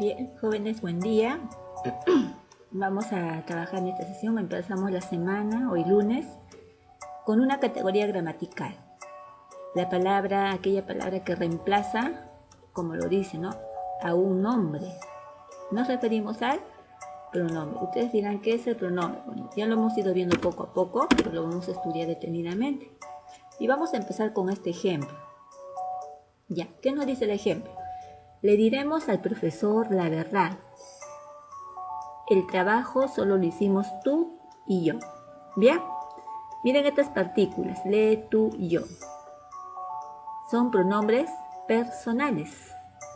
Bien, jóvenes, buen día. Vamos a trabajar en esta sesión. Empezamos la semana, hoy lunes, con una categoría gramatical. La palabra, aquella palabra que reemplaza, como lo dice, ¿no?, a un nombre. Nos referimos al pronombre. Ustedes dirán, ¿qué es el pronombre? Bueno, ya lo hemos ido viendo poco a poco, pero lo vamos a estudiar detenidamente. Y vamos a empezar con este ejemplo. Ya, ¿qué nos dice el ejemplo? Le diremos al profesor la verdad. El trabajo solo lo hicimos tú y yo. Bien, miren estas partículas, lee, tú y yo. Son pronombres personales.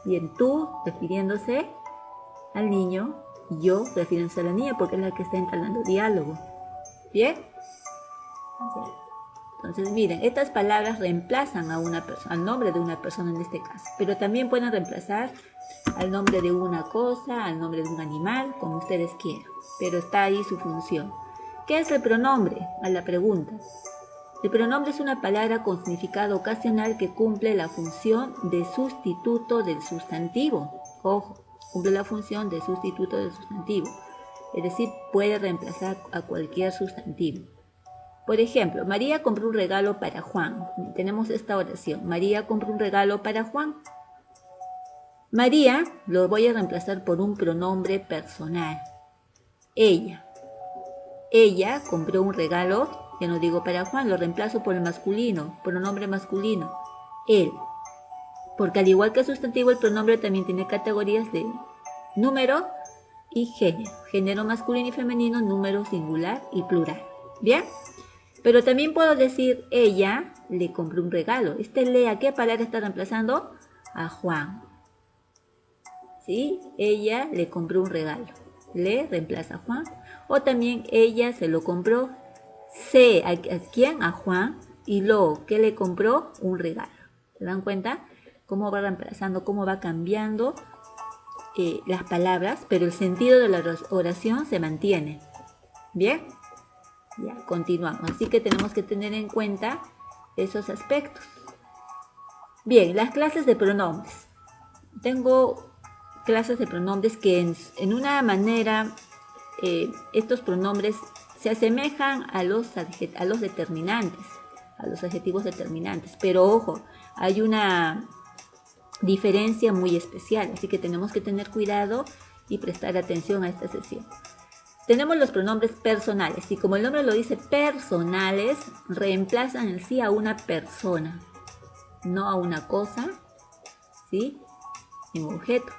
Bien, tú refiriéndose al niño y yo refiriéndose a la niña porque es la que está entablando diálogo. Bien. Entonces miren, estas palabras reemplazan a una persona, al nombre de una persona en este caso, pero también pueden reemplazar al nombre de una cosa, al nombre de un animal, como ustedes quieran, pero está ahí su función. ¿Qué es el pronombre? A la pregunta. El pronombre es una palabra con significado ocasional que cumple la función de sustituto del sustantivo. Ojo, cumple la función de sustituto del sustantivo, es decir, puede reemplazar a cualquier sustantivo. Por ejemplo, María compró un regalo para Juan. Tenemos esta oración. María compró un regalo para Juan. María lo voy a reemplazar por un pronombre personal. Ella. Ella compró un regalo, ya no digo para Juan, lo reemplazo por el masculino, pronombre masculino. Él. Porque al igual que el sustantivo, el pronombre también tiene categorías de número y género. Género masculino y femenino, número singular y plural. ¿Bien? Pero también puedo decir, ella le compró un regalo. Le, ¿a qué palabra está reemplazando? A Juan. ¿Sí? Ella le compró un regalo. Le reemplaza a Juan. O también ella se lo compró. Se, ¿a quién? A Juan. Y lo, ¿qué le compró? Un regalo. ¿Se dan cuenta? Cómo va reemplazando, cómo va cambiando las palabras, pero el sentido de la oración se mantiene. ¿Bien? Ya, continuamos. Así que tenemos que tener en cuenta esos aspectos. Bien, las clases de pronombres. Tengo clases de pronombres que en una manera estos pronombres se asemejan a los determinantes, a los adjetivos determinantes. Pero ojo, hay una diferencia muy especial, así que tenemos que tener cuidado y prestar atención a esta sesión. Tenemos los pronombres personales y como el nombre lo dice, personales, reemplazan en sí a una persona, no a una cosa, ¿sí?, en objeto.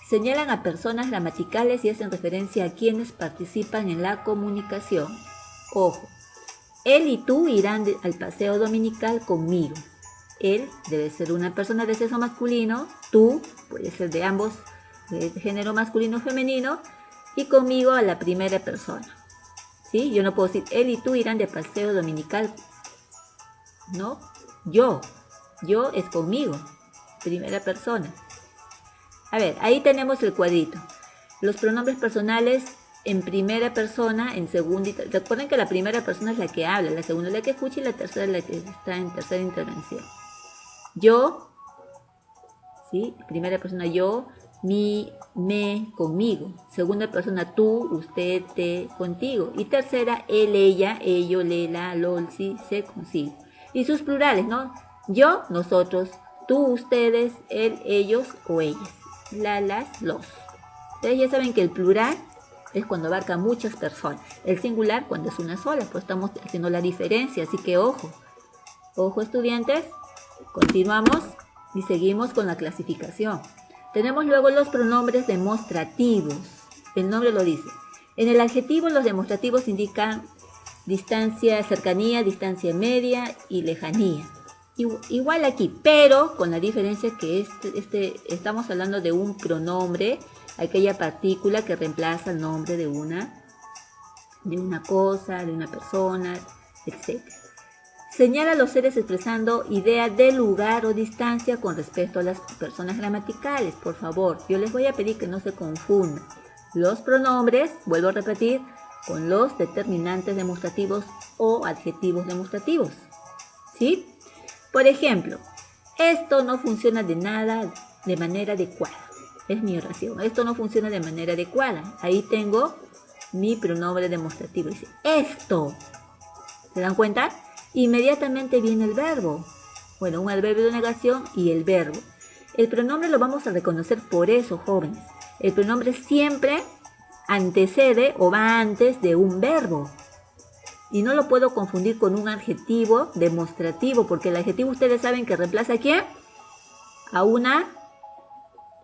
Señalan a personas gramaticales y hacen referencia a quienes participan en la comunicación. Ojo, él y tú irán al paseo dominical conmigo. Él debe ser una persona de sexo masculino, tú puede ser de ambos, de género masculino o femenino, y conmigo a la primera persona. ¿Sí? Yo no puedo decir, él y tú irán de paseo dominical. No, yo es conmigo, primera persona. A ver, ahí tenemos el cuadrito. Los pronombres personales en primera persona, en segunda. Recuerden que la primera persona es la que habla, la segunda es la que escucha y la tercera es la que está en tercera intervención. Yo, ¿sí? Primera persona yo, mi, me, conmigo. Segunda persona tú, usted, te, contigo. Y tercera, él, ella, ello, lela, lol, sí, se, consigo. Y sus plurales, ¿no? Yo, nosotros, tú, ustedes, él, ellos o ellas. La, las, los. Ustedes ya saben que el plural es cuando abarca muchas personas. El singular cuando es una sola, pues estamos haciendo la diferencia, así que ojo. Ojo, estudiantes. Continuamos y seguimos con la clasificación. Tenemos luego los pronombres demostrativos. El nombre lo dice. En el adjetivo los demostrativos indican distancia, cercanía, distancia media y lejanía. Igual aquí, pero con la diferencia que estamos hablando de un pronombre, aquella partícula que reemplaza el nombre de una cosa, de una persona, etc. Señala a los seres expresando idea de lugar o distancia con respecto a las personas gramaticales. Por favor, yo les voy a pedir que no se confundan. Los pronombres, vuelvo a repetir, con los determinantes demostrativos o adjetivos demostrativos. ¿Sí? Por ejemplo, esto no funciona de manera adecuada. es mi oración. Esto no funciona de manera adecuada. Ahí tengo mi pronombre demostrativo. Dice, esto. ¿Se dan cuenta? Inmediatamente viene el verbo. Bueno, un adverbio de negación y el verbo. El pronombre lo vamos a reconocer por eso, jóvenes. El pronombre siempre antecede o va antes de un verbo. Y no lo puedo confundir con un adjetivo demostrativo, porque el adjetivo ustedes saben que reemplaza ¿a quién? A una...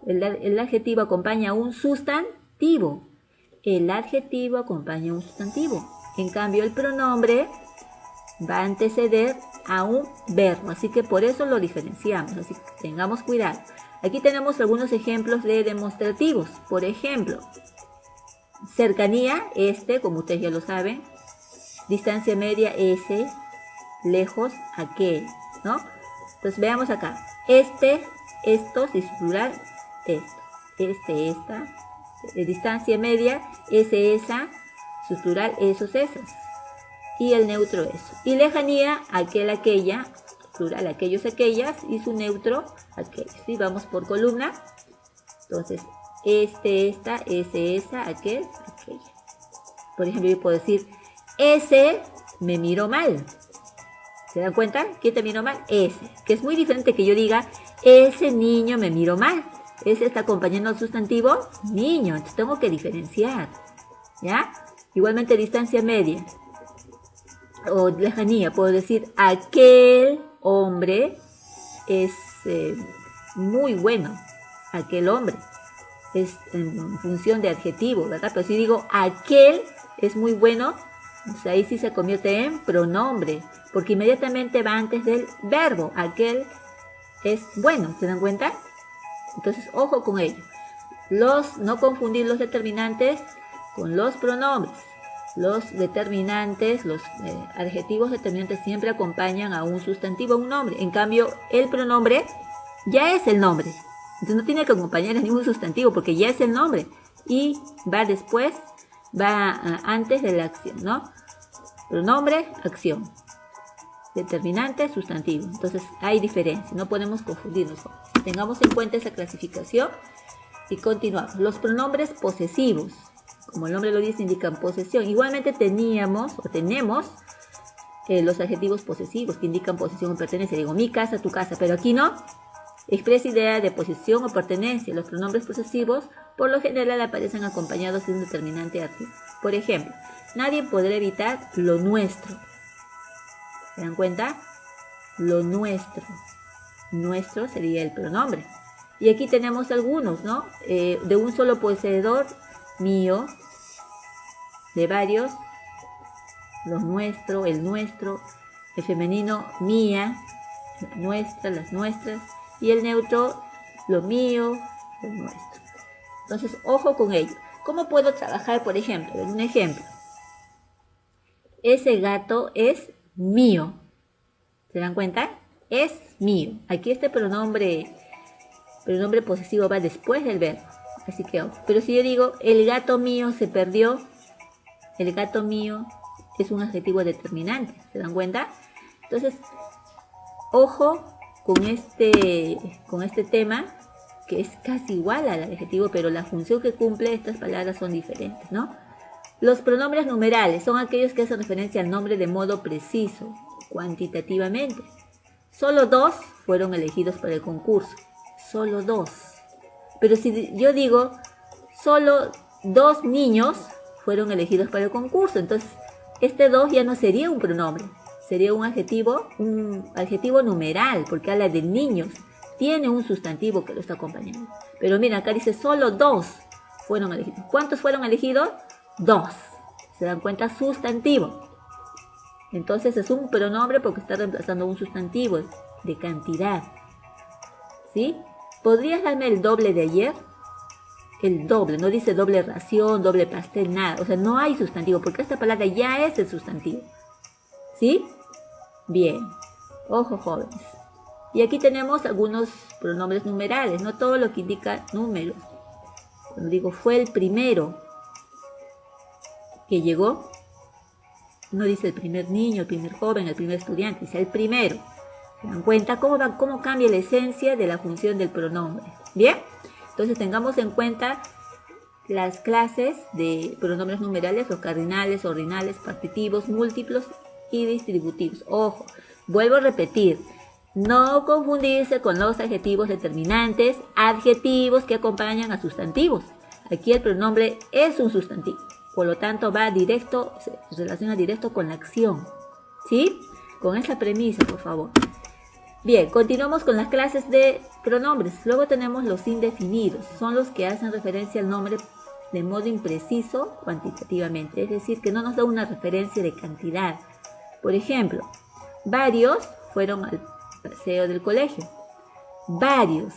El adjetivo acompaña a un sustantivo. El adjetivo acompaña a un sustantivo. En cambio, el pronombre va a anteceder a un verbo. Así que por eso lo diferenciamos. Así que tengamos cuidado. Aquí tenemos algunos ejemplos de demostrativos. Por ejemplo, cercanía, como ustedes ya lo saben. Distancia media, lejos, aquel, ¿no? Entonces veamos acá. Estos, y su plural, esto. Esta. Distancia media, esa. Su plural, esos, esas. Y el neutro, eso. Y lejanía, aquel, aquella. Plural, aquellos, aquellas. Y su neutro, aquellos. ¿Sí? Vamos por columna. Entonces, esta, esa, aquel, aquella. Por ejemplo, yo puedo decir, ese me miró mal. ¿Se dan cuenta? ¿Quién te miró mal? Ese. Que es muy diferente que yo diga, ese niño me miró mal. Ese está acompañando al sustantivo niño. Entonces tengo que diferenciar. ¿Ya? Igualmente distancia media. O lejanía. Puedo decir, aquel hombre es muy bueno. Aquel hombre. Es en función de adjetivo, ¿verdad? Pero si digo, aquel es muy bueno, pues ahí sí se convierte en pronombre, porque inmediatamente va antes del verbo. Aquel es bueno, ¿se dan cuenta? Entonces, ojo con ello. No confundir los determinantes con los pronombres. Los determinantes, los adjetivos determinantes siempre acompañan a un sustantivo, a un nombre. En cambio, el pronombre ya es el nombre. Entonces no tiene que acompañar a ningún sustantivo porque ya es el nombre. Y va después, va antes de la acción, ¿no? Pronombre, acción. Determinante, sustantivo. Entonces hay diferencia, no podemos confundirnos. Tengamos en cuenta esa clasificación y continuamos. Los pronombres posesivos, como el nombre lo dice, indican posesión. Igualmente tenemos los adjetivos posesivos que indican posesión o pertenencia. Digo, mi casa, tu casa, pero aquí no. Expresa idea de posesión o pertenencia. Los pronombres posesivos por lo general aparecen acompañados de un determinante adjetivo. Por ejemplo, nadie podrá evitar lo nuestro. ¿Se dan cuenta? Lo nuestro. Nuestro sería el pronombre. Y aquí tenemos algunos, ¿no? De un solo poseedor, mío. De varios, los nuestro, el nuestro. El femenino, mía. La nuestra, las nuestras. Y el neutro, lo mío, lo nuestro. Entonces, ojo con ello. ¿Cómo puedo trabajar, por ejemplo? Un ejemplo. Ese gato es mío. ¿Se dan cuenta? Es mío. Aquí este pronombre posesivo va después del verbo. Así que ojo. Pero si yo digo, el gato mío se perdió, el gato mío es un adjetivo determinante. ¿Se dan cuenta? Entonces, ojo con este tema, que es casi igual al adjetivo, pero la función que cumple estas palabras son diferentes, ¿no? Los pronombres numerales son aquellos que hacen referencia al nombre de modo preciso, cuantitativamente. Solo 2 fueron elegidos para el concurso. Solo 2. Pero si yo digo, solo 2 niños fueron elegidos para el concurso, entonces este 2 ya no sería un pronombre. Sería un adjetivo numeral, porque habla de niños. Tiene un sustantivo que lo está acompañando. Pero mira, acá dice solo 2 fueron elegidos. ¿Cuántos fueron elegidos? 2. ¿Se dan cuenta? Sustantivo. Entonces es un pronombre porque está reemplazando un sustantivo de cantidad. ¿Sí? ¿Podrías darme el doble de ayer? El doble, no dice doble ración, doble pastel, nada. O sea, no hay sustantivo porque esta palabra ya es el sustantivo. ¿Sí? Bien, ojo jóvenes. Y aquí tenemos algunos pronombres numerales, no todo lo que indica números. Cuando digo fue el primero que llegó, no dice el primer niño, el primer joven, el primer estudiante, dice el primero. ¿Se dan cuenta cómo cambia la esencia de la función del pronombre? Bien, Entonces tengamos en cuenta las clases de pronombres numerales, los cardinales, ordinales, partitivos, múltiplos y distributivos. Ojo, vuelvo a repetir, no confundirse con los adjetivos determinantes, adjetivos que acompañan a sustantivos. Aquí el pronombre es un sustantivo, por lo tanto va directo, se relaciona directo con la acción, ¿sí? Con esa premisa, por favor. Bien, continuamos con las clases de pronombres. Luego tenemos los indefinidos, son los que hacen referencia al nombre de modo impreciso cuantitativamente, es decir, que no nos da una referencia de cantidad. Por ejemplo, varios fueron al paseo del colegio. Varios.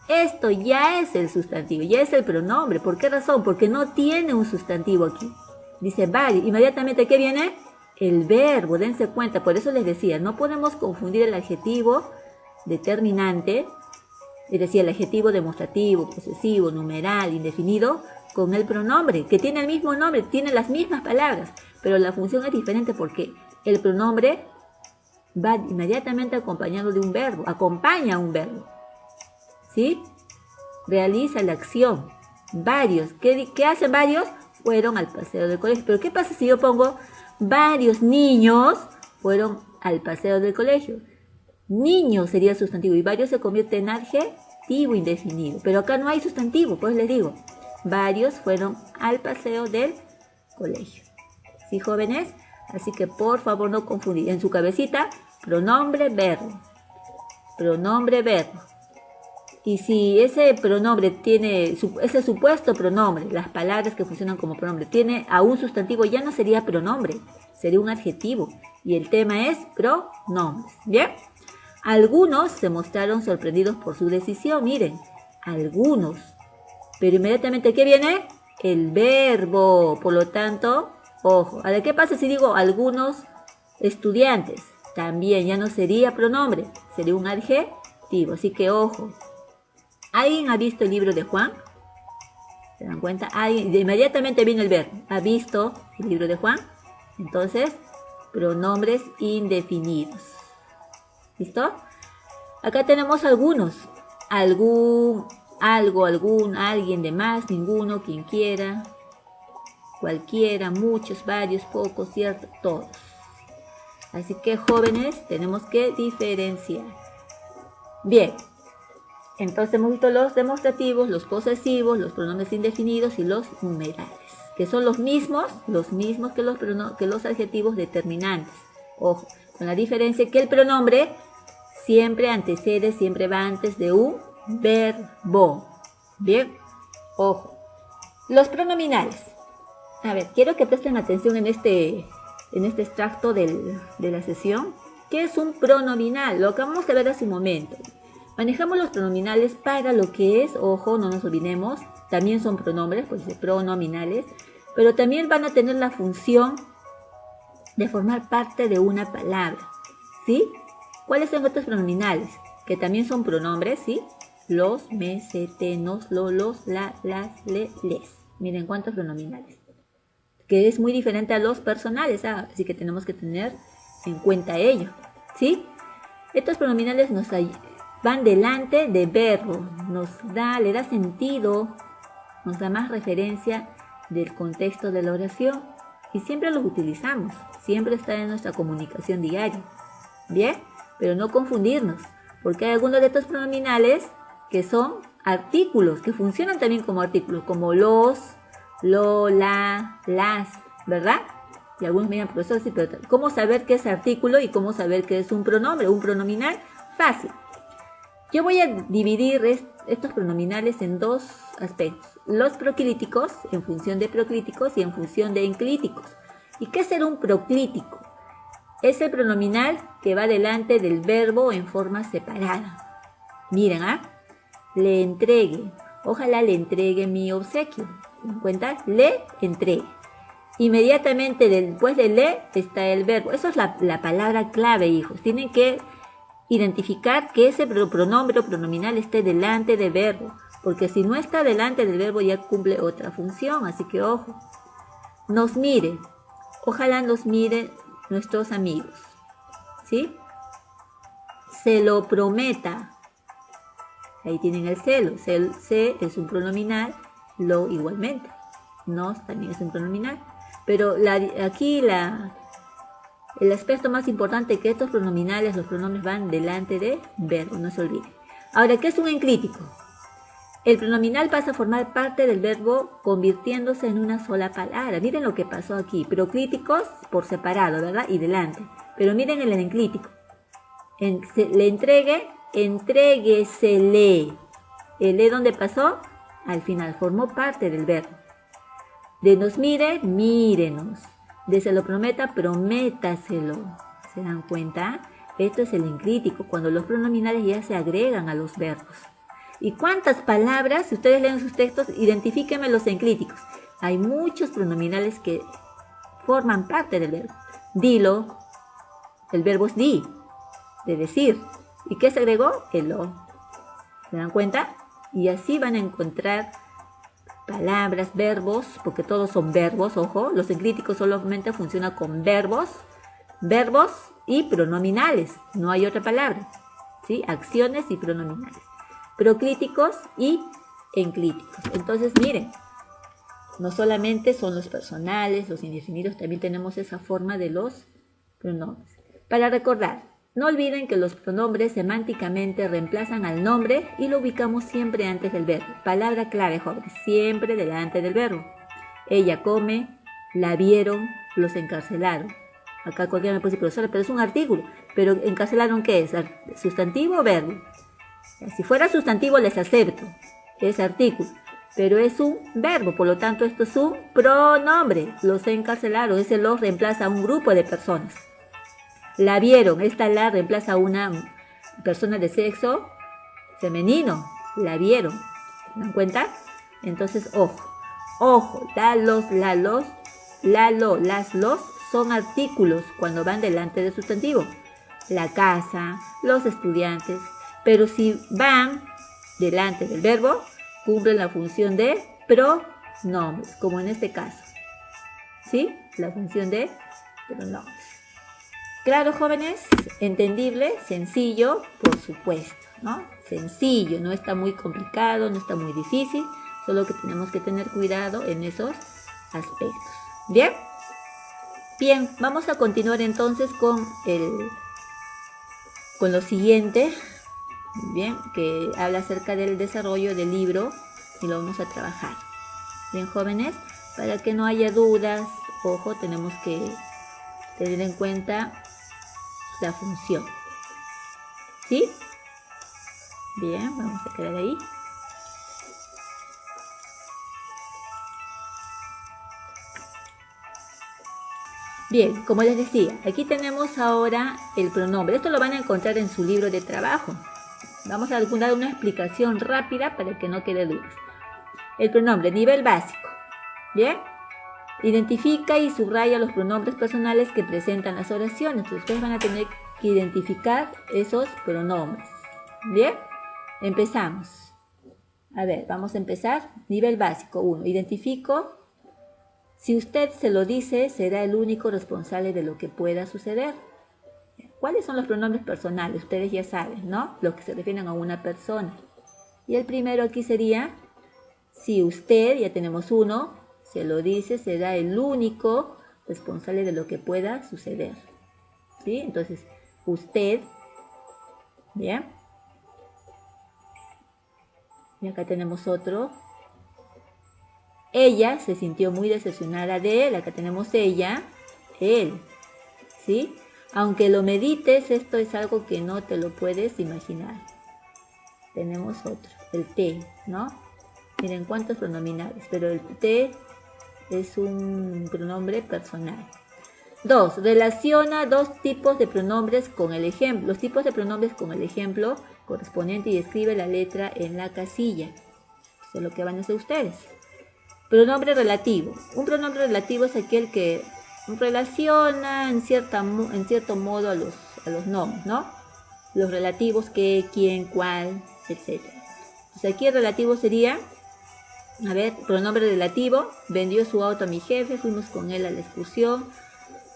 Esto ya es el sustantivo, ya es el pronombre. ¿Por qué razón? Porque no tiene un sustantivo aquí. Dice varios. Inmediatamente, ¿qué viene? El verbo. Dense cuenta. Por eso les decía, no podemos confundir el adjetivo determinante, es decir, el adjetivo demostrativo, posesivo, numeral, indefinido, con el pronombre, que tiene el mismo nombre, tiene las mismas palabras, pero la función es diferente porque el pronombre va inmediatamente acompañado de un verbo, acompaña a un verbo, ¿sí? Realiza la acción. Varios, ¿qué hacen varios? Fueron al paseo del colegio. Pero ¿qué pasa si yo pongo varios niños fueron al paseo del colegio? Niño sería el sustantivo y varios se convierte en adjetivo indefinido. Pero acá no hay sustantivo, pues les digo, varios fueron al paseo del colegio. ¿Sí, jóvenes? Así que por favor no confundir. En su cabecita, pronombre, verbo. Pronombre, verbo. Y si ese pronombre tiene, ese supuesto pronombre, las palabras que funcionan como pronombre, tiene a un sustantivo, ya no sería pronombre, sería un adjetivo. Y el tema es pronombres. ¿Bien? Algunos se mostraron sorprendidos por su decisión, miren, algunos. Pero inmediatamente, ¿qué viene? El verbo. Por lo tanto, ojo. Ahora, ¿qué pasa si digo algunos estudiantes? También ya no sería pronombre, sería un adjetivo. Así que, ojo. ¿Alguien ha visto el libro de Juan? ¿Se dan cuenta? Inmediatamente viene el verbo. ¿Ha visto el libro de Juan? Entonces, pronombres indefinidos. ¿Listo? Acá tenemos algunos. Algún, algo, algún, alguien, de más, ninguno, quien quiera, cualquiera, muchos, varios, pocos, cierto, todos. Así que, jóvenes, tenemos que diferenciar. Bien. Entonces hemos visto los demostrativos, los posesivos, los pronombres indefinidos y los numerales, que son los mismos que los adjetivos determinantes. Ojo, con la diferencia que el pronombre siempre antecede, siempre va antes de un verbo. Bien, ojo. Los pronominales. A ver, quiero que presten atención en este extracto de la sesión. ¿Qué es un pronominal? Lo acabamos de ver hace un momento. Manejamos los pronominales para lo que es, ojo, no nos olvidemos, también son pronombres, pues pronominales, pero también van a tener la función de formar parte de una palabra, ¿sí? ¿Cuáles son estos pronominales? Que también son pronombres, ¿sí? Los, me, se, te, nos, lo, los, la, las, le, les. Miren cuántos pronominales. Que es muy diferente a los personales, ¿ah? Así que tenemos que tener en cuenta ello, ¿sí? Estos pronominales van delante de verbo, le da sentido, nos da más referencia del contexto de la oración y siempre los utilizamos, siempre está en nuestra comunicación diaria. Bien, pero no confundirnos, porque hay algunos de estos pronominales que son artículos, que funcionan también como artículos, como los, lo, la, las, ¿verdad? Y algunos me digan, profesor, sí, pero ¿cómo saber qué es artículo y cómo saber qué es un pronombre, un pronominal? Fácil. Yo voy a dividir estos pronominales en dos aspectos. Los proclíticos, en función de proclíticos y en función de enclíticos. ¿Y qué será un proclítico? Es el pronominal que va delante del verbo en forma separada. Miren, le entregue. Ojalá le entregue mi obsequio. ¿Se dan cuenta? Le entregue. Inmediatamente después de le está el verbo. Eso es la palabra clave, hijos. Tienen que identificar que ese pronombre o pronominal esté delante del verbo, porque si no está delante del verbo ya cumple otra función, así que ojo. Nos mire, ojalá nos miren nuestros amigos, ¿sí? Se lo prometa, Ahí tienen el se. Se es un pronominal, lo igualmente. Nos también es un pronominal. Pero aquí el aspecto más importante que estos pronominales, los pronombres van delante de verbo, no se olviden. Ahora, ¿qué es un enclítico? El pronominal pasa a formar parte del verbo convirtiéndose en una sola palabra. Miren lo que pasó aquí. Proclíticos por separado, ¿verdad? Y delante. Pero miren el enclítico. Le entregue, entréguesele. El E, ¿dónde pasó? Al final, formó parte del verbo. De nos mire, mírenos. De se lo prometa, prométaselo. ¿Se dan cuenta? Esto es el enclítico, cuando los pronominales ya se agregan a los verbos. ¿Y cuántas palabras, si ustedes leen sus textos, identifíquenme los enclíticos? Hay muchos pronominales que forman parte del verbo. Dilo, el verbo es di, de decir. ¿Y qué se agregó? El lo. ¿Se dan cuenta? Y así van a encontrar palabras, verbos, porque todos son verbos, ojo. Los enclíticos solamente funcionan con verbos y pronominales. No hay otra palabra, ¿sí? Acciones y pronominales. Proclíticos y enclíticos. Entonces, miren, no solamente son los personales, los indefinidos, también tenemos esa forma de los pronombres. Para recordar, no olviden que los pronombres semánticamente reemplazan al nombre y lo ubicamos siempre antes del verbo. Palabra clave, jóvenes, siempre delante del verbo. Ella come, la vieron, los encarcelaron. Acá cualquiera me puede decir, profesora, pero es un artículo. Pero encarcelaron, ¿qué es? ¿Sustantivo o verbo? Si fuera sustantivo les acepto, es artículo, pero es un verbo, por lo tanto esto es un pronombre. Los encarcelaron, ese los reemplaza a un grupo de personas. La vieron, esta la reemplaza a una persona de sexo femenino, la vieron. ¿Se dan cuenta? Entonces, ojo, las, los son artículos cuando van delante del sustantivo. La casa, los estudiantes. Pero si van delante del verbo, cumplen la función de pronombres, como en este caso. ¿Sí? La función de pronombres. Claro, jóvenes, entendible, sencillo, por supuesto, ¿no? Sencillo, no está muy complicado, no está muy difícil, solo que tenemos que tener cuidado en esos aspectos. ¿Bien? Bien, vamos a continuar entonces con lo siguiente. Bien, que habla acerca del desarrollo del libro y lo vamos a trabajar. Bien, jóvenes, para que no haya dudas, ojo, tenemos que tener en cuenta la función. ¿Sí? Bien, vamos a quedar ahí. Bien, como les decía, aquí tenemos ahora el pronombre. Esto lo van a encontrar en su libro de trabajo. Vamos a dar una explicación rápida para que no quede dudas. El pronombre, nivel básico. ¿Bien? Identifica y subraya los pronombres personales que presentan las oraciones. Entonces, ustedes van a tener que identificar esos pronombres. ¿Bien? Empezamos. A ver, vamos a empezar. Nivel básico 1. Identifico. Si usted se lo dice, será el único responsable de lo que pueda suceder. ¿Cuáles son los pronombres personales? Ustedes ya saben, ¿no? Los que se refieren a una persona. Y el primero aquí sería, si usted, ya tenemos uno, se lo dice, será el único responsable de lo que pueda suceder. ¿Sí? Entonces, usted, ¿bien? Y acá tenemos otro. Ella se sintió muy decepcionada de él. Acá tenemos ella, él. ¿Sí? Aunque lo medites, esto es algo que no te lo puedes imaginar. Tenemos otro, el te, ¿no? Miren cuántos pronominales, pero el te es un pronombre personal. 2. Relaciona dos tipos de pronombres con el ejemplo. Los tipos de pronombres con el ejemplo correspondiente y escribe la letra en la casilla. Eso es lo que van a hacer ustedes. Pronombre relativo. Un pronombre relativo es aquel que relaciona en cierto modo a los nombres, ¿no? Los relativos, qué, quién, cuál, etc. Entonces aquí el relativo sería, a ver, pronombre relativo, vendió su auto a mi jefe, fuimos con él a la excursión,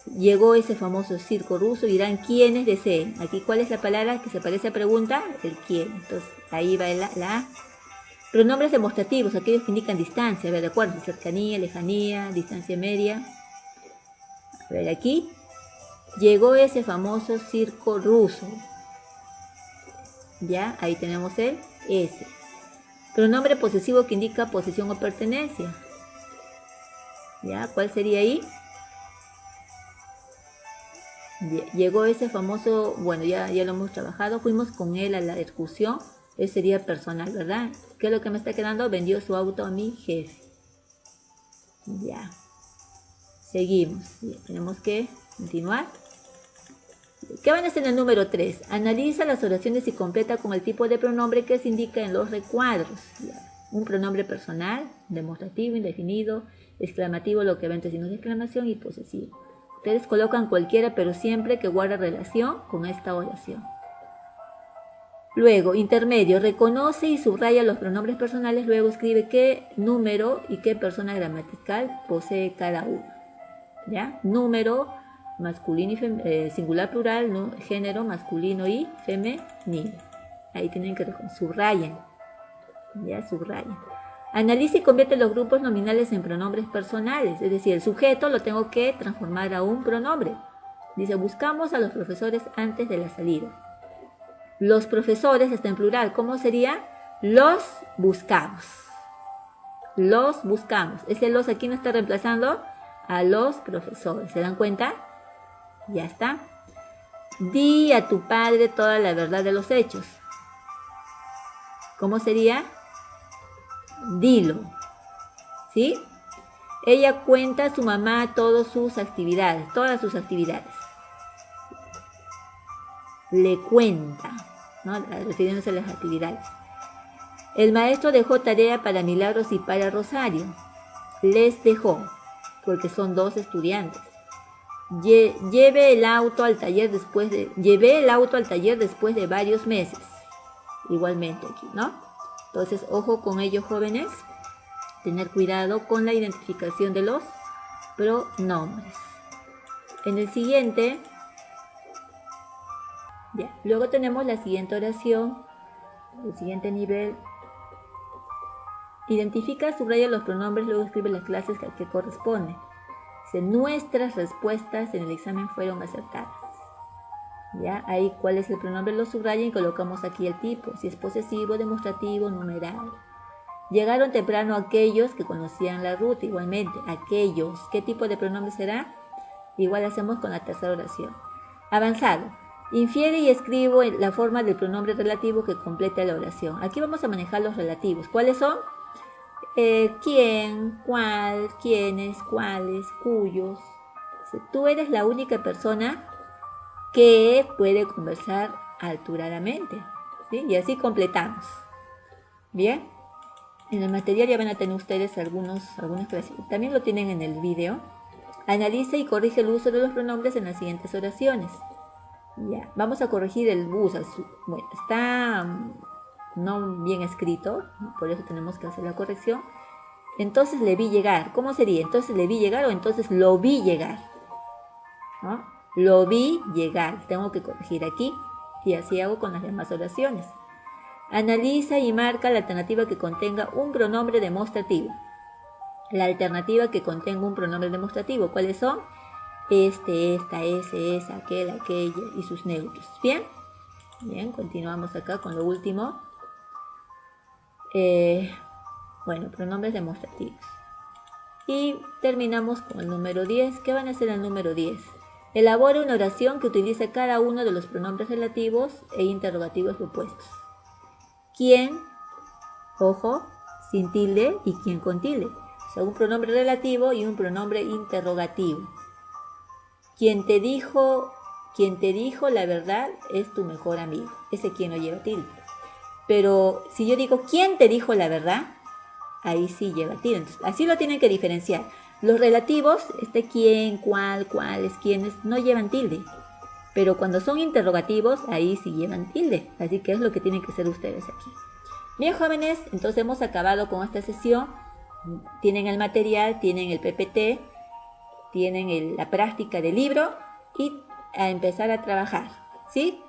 Llegó ese famoso circo ruso y dirán quienes deseen. Aquí, ¿cuál es la palabra que se parece a pregunta? El quién. Entonces, ahí va la A. Pronombres demostrativos, aquellos que indican distancia. A ver, recuerden, cercanía, lejanía, distancia media. A ver, aquí. Llegó ese famoso circo ruso. Ya, ahí tenemos el S. Pronombre posesivo que indica posesión o pertenencia. Ya, ¿cuál sería ahí? Llegó ese famoso, bueno, ya lo hemos trabajado, fuimos con él a la excursión, ese sería personal, ¿verdad? ¿Qué es lo que me está quedando? Vendió su auto a mi jefe. Ya. Seguimos. Ya, tenemos que continuar. ¿Qué van a hacer en el número 3? Analiza las oraciones y completa con el tipo de pronombre que se indica en los recuadros. Ya. Un pronombre personal, demostrativo, indefinido, exclamativo, lo que va entre signos de exclamación y posesivo. Ustedes colocan cualquiera, pero siempre que guarde relación con esta oración. Luego, intermedio, reconoce y subraya los pronombres personales, luego escribe qué número y qué persona gramatical posee cada uno. ¿Ya? Número, masculino y singular plural, ¿no? Género, masculino y femenino. Ahí tienen que subrayen. Ya, subrayen. Analiza y convierte los grupos nominales en pronombres personales, es decir, el sujeto lo tengo que transformar a un pronombre. Dice, buscamos a los profesores antes de la salida. Los profesores está en plural, ¿cómo sería? Los buscamos. Los buscamos. Ese los aquí no está reemplazando a los profesores. ¿Se dan cuenta? Ya está. Di a tu padre toda la verdad de los hechos. ¿Cómo sería? Dilo. ¿Sí? Ella cuenta a su mamá todas sus actividades. Le cuenta, ¿no? Refiriéndose a las actividades. El maestro dejó tarea para Milagros y para Rosario. Les dejó, porque son 2 estudiantes. Llevé el auto al taller después de varios meses. Igualmente aquí, ¿no? Entonces, ojo con ello, jóvenes. Tener cuidado con la identificación de los pronombres. En el siguiente, ya, luego tenemos la siguiente oración, el siguiente nivel. Identifica, subraya los pronombres, luego escribe las clases que corresponden. Dice, nuestras respuestas en el examen fueron acertadas. Ya, ahí cuál es el pronombre lo subrayan y colocamos aquí el tipo, si es posesivo, demostrativo, numeral. Llegaron temprano aquellos que conocían la ruta, igualmente, aquellos. ¿Qué tipo de pronombre será? Igual hacemos con la tercera oración. Avanzado. Infiere y escribo la forma del pronombre relativo que completa la oración. Aquí vamos a manejar los relativos. ¿Cuáles son? ¿Quién? ¿Cuál? ¿Quiénes? ¿Cuáles? ¿Cuyos? Tú eres la única persona que puede conversar alturadamente. ¿Sí? Y así completamos. Bien. En el material ya van a tener ustedes algunas clases. También lo tienen en el video. Analiza y corrige el uso de los pronombres en las siguientes oraciones. Ya, vamos a corregir el bus. Bueno, está no bien escrito, por eso tenemos que hacer la corrección. Entonces le vi llegar. ¿Cómo sería? Entonces le vi llegar o entonces lo vi llegar. ¿No? Lo vi llegar. Tengo que corregir aquí y así hago con las demás oraciones. Analiza y marca la alternativa que contenga un pronombre demostrativo. La alternativa que contenga un pronombre demostrativo. ¿Cuáles son? Este, esta, ese, esa, aquel, aquella y sus neutros. ¿Bien? Bien, continuamos acá con lo último. Bueno, pronombres demostrativos. Y terminamos con el número 10. ¿Qué van a hacer el número 10? Elabora una oración que utilice cada uno de los pronombres relativos e interrogativos propuestos. ¿Quién? Ojo, sin tilde y quién con tilde. O sea, un pronombre relativo y un pronombre interrogativo. Quien te dijo la verdad es tu mejor amigo. Ese quien no lleva tilde. Pero si yo digo ¿quién te dijo la verdad? Ahí sí lleva tilde. Entonces, así lo tienen que diferenciar. Los relativos, quién, cuál, cuáles, quiénes, no llevan tilde. Pero cuando son interrogativos, ahí sí llevan tilde. Así que es lo que tienen que hacer ustedes aquí. Bien, jóvenes, entonces hemos acabado con esta sesión. Tienen el material, tienen el PPT. tienen la práctica del libro y a empezar a trabajar, ¿sí?